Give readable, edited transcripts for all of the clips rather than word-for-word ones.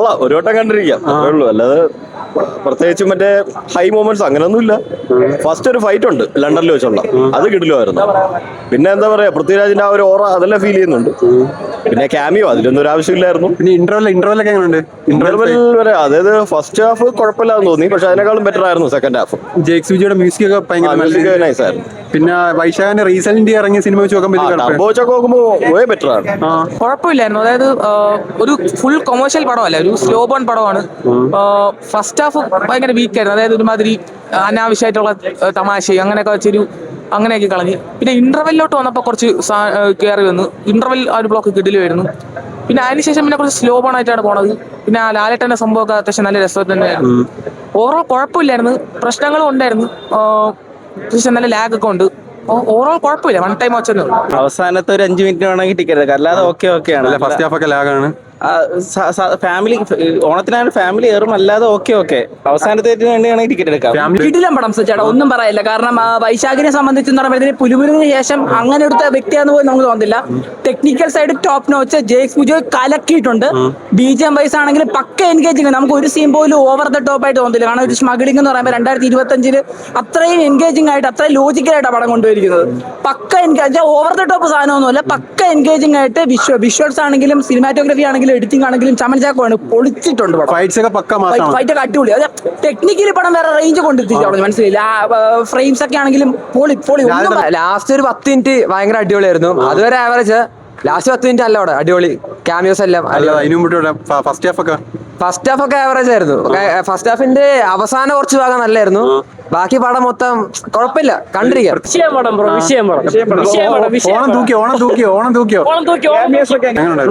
കൊള്ളാം, ഒരു വട്ടം കണ്ടിരിക്കാം അതേ ഉള്ളൂ. അല്ലാതെ പ്രത്യേകിച്ച് മറ്റേ ഹൈ മൊമെന്റ്സ് അങ്ങനെയൊന്നുമില്ല. ഫസ്റ്റ് ഒരു ഫൈറ്റ് ഉണ്ട് ലണ്ടനിൽ വെച്ചുള്ള, അത് കിടിലുമായിരുന്നു. പിന്നെ എന്താ പറയാ, പൃഥ്വിരാജിന്റെ ആ ഒരു ഓറ അതെല്ലാം ഫീൽ ചെയ്യുന്നുണ്ട്. പിന്നെ ക്യാമിയോ അതിലൊന്നും ഒരു ആവശ്യമില്ലായിരുന്നു. പിന്നെ ഇന്റർവെല്ലൊക്കെ എങ്ങനെയുണ്ട്? ഇന്റർവെൽ വരെ, അതായത് ഫസ്റ്റ് ഹാഫ് കുഴപ്പമില്ലാന്ന് തോന്നി, പക്ഷെ അതിനേക്കാളും ബെറ്റർ ആയിരുന്നു സെക്കൻഡ് ഹാഫ്. ജേക്സ് വിജിയുടെ മ്യൂസിക് ഒക്കെ ഭയങ്കര നൈസ് ആയിരുന്നു. പിന്നെ വൈശാഖിന്റെ റീസെന്റ് ഇറങ്ങിയ സിനിമ വെച്ച് ടർബോ വെച്ചൊക്കെ നോക്കുമ്പോൾ വേ ബെറ്റർ ആണ്. കുഴപ്പമില്ലായിരുന്നു. അതായത് ഒരു ഫുൾ കൊമേഴ്ഷ്യൽ പടമല്ല, ഒരു സ്ലോ ബേൺ പടമാണ്. ഫസ്റ്റ് ഹാഫ് ഭയങ്കര വീക്കായിരുന്നു. അതായത് ഒരുമാതിരി അനാവശ്യമായിട്ടുള്ള തമാശ അങ്ങനെയൊക്കെ വെച്ചൊരു അങ്ങനെയൊക്കെ കളഞ്ഞ്. പിന്നെ ഇന്റർവെല്ലോട്ട് വന്നപ്പോൾ കുറച്ച് കയറി വന്നു. ഇന്റർവെൽ ആ ഒരു ബ്ലോക്ക് കിടിലുമായിരുന്നു. പിന്നെ അതിനുശേഷം പിന്നെ കുറച്ച് സ്ലോ ബേൺ ആയിട്ടാണ് പോണത്. പിന്നെ ആ ലാലേട്ടന്റെ സംഭവമൊക്കെ അത്യാവശ്യം നല്ല രസം തന്നെയായിരുന്നു. ഓവറോൾ കുഴപ്പമില്ലായിരുന്നു, പ്രശ്നങ്ങളും ഉണ്ടായിരുന്നു. പക്ഷെ നല്ല ലാഗ് ഒക്കെ ഉണ്ട്. ഓവറോൾ കുഴപ്പമില്ല, വൺ ടൈം വാച്ച്. അവസാനത്തെ ഒരു 5 മിനിറ്റ് വേണമെങ്കിൽ ടിക്കറ്റ് അല്ലാതെ ഓക്കെ ആണ്. ഫസ്റ്റ് ഹാഫ് ഒക്കെ ലാഗാണ്. ഫാമിലി ഓണത്തിനാണ് ഫാമിലി കയറും, അല്ലാതെ ഓക്കെ അവസാനത്തേക്ക് വേണ്ടിയാണ് ടിക്കറ്റ് എടുക്കാം. കിടിലം പടം ചേട്ടാ, ഒന്നും പറയില്ല. കാരണം വൈശാഖിനെ സംബന്ധിച്ച് പറയുമ്പോഴത്തേന് പുലിമുരുകിന് ശേഷം അങ്ങനെ എടുത്ത വ്യക്തിയാന്ന് പോലും നമുക്ക് തോന്നുന്നില്ല. Technical side top notch. Jakes Bejoy കലക്കിയിട്ടുണ്ട്. BGM വൈസ് ആണെങ്കിൽ പക്ക എൻഗേജിങ്. നമുക്ക് ഒരു സീൻ പോലും ഓവർ ദ ടോപ്പ് ആയിട്ട് തോന്നില്ല. കാരണം ഒരു സ്മഗ്ലിംഗ് എന്ന് പറയുമ്പോൾ 2025 അത്രയും എൻഗേജിംഗ് ആയിട്ട് അത്രയും ലോജിക്കലായിട്ടാണ് പടം കൊണ്ടുവരിക്കുന്നത്. പക്ക എൻഗേജ്, ഓവർ ദ ടോപ്പ് സാധനമൊന്നുമല്ല, പക്ക എൻഗേജിംഗ് ആയിട്ട്. വിഷ്വൽസ് ആണെങ്കിലും സിനിമാറ്റോഗ്രഫി ആണെങ്കിലും എഡിറ്റിംഗ് ആണെങ്കിലും ചമൻ ചാക്കോയാണ് പൊളിച്ചിട്ടുണ്ട്. ഫൈറ്റ് ഒക്കെ അടിപൊളി. അത് ടെക്നിക്കലി പടം വേറെ റേഞ്ച് കൊണ്ടെത്തിച്ചു, മനസ്സിലായില്ല. ഫ്രെയിംസ് ഒക്കെ ആണെങ്കിലും പൊളി. ലാസ്റ്റ് ഒരു 10 മിനിറ്റ് ഭയങ്കര അടിപൊളിയായിരുന്നു. അതുവരെ ആവറേജ്. ലാസ്റ്റ് 10 മിനിറ്റ് അല്ല അവിടെ അടിപൊളി. ക്യാമിയോസ് എല്ലാം ഫസ്റ്റ് ഹാഫ് ഒക്കെ ആവറേജ് ആയിരുന്നു. ഫസ്റ്റ് ഹാഫിന്റെ അവസാന കുറച്ച് ഭാഗം നല്ലായിരുന്നു. ബാക്കി പടം മൊത്തം കുഴപ്പമില്ല, കണ്ടിരിക്കാം.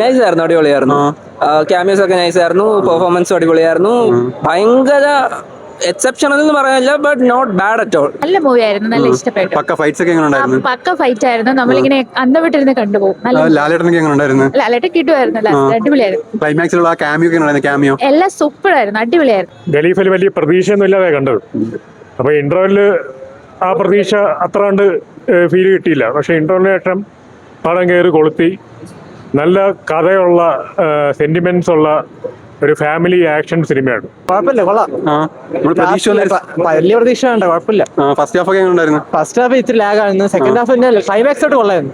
നൈസ് ആയിരുന്നു, അടിപൊളിയായിരുന്നു. ക്യാമിയോസ് ഒക്കെ നൈസ് ആയിരുന്നു. പെർഫോമൻസും അടിപൊളിയായിരുന്നു. ഭയങ്കര എക്സെപ്ഷണൽ എന്ന് പറയാനില്ല, but not bad at all. നല്ല മൂവി ആയിരുന്നു, നല്ല ഇഷ്ടപ്പെട്ടു. പക്ക ഫൈറ്റ് ആയിരുന്നു. നമ്മളിങ്ങനെ അന്തവിട്ടിരുന്ന് കണ്ടുപോകും. ലാലേട്ടൻ കിട്ടുമായിരുന്നു, അടിപൊളിയായിരുന്നു. എല്ലാം സൂപ്പർ ആയിരുന്നു, അടിപൊളിയായിരുന്നു. ഖലീഫിൽ വലിയ പ്രതീക്ഷയൊന്നും ഇല്ലാതെ കണ്ടത്. അപ്പോൾ ഇന്റർവെല്ലിൽ ആ പ്രതീക്ഷ അത്ര കണ്ട് ഫീൽ കിട്ടിയില്ല. പക്ഷെ ഇന്റർവെല്ലിന് ശേഷം പടം കയറി കൊളുത്തി. നല്ല കഥയുള്ള സെന്റിമെന്റ്സ് ഉള്ള ഒരു ഫാമിലി ആക്ഷൻ സിനിമയാണ്. കുഴപ്പമില്ല, കൊള്ളാം. വലിയ പ്രതീക്ഷ വേണ്ട, കുഴപ്പമില്ല. ഫസ്റ്റ് ഹാഫ് ഒക്കെ എങ്ങനെ ഉണ്ടായിരുന്നു? ഫസ്റ്റ് ഹാഫ് ഇത്തിരി ലാഗ് ആയിരുന്നു. സെക്കൻഡ് ഹാഫ് ക്ലൈമാക്സ് ആയിട്ട് കൊള്ളായിരുന്നു.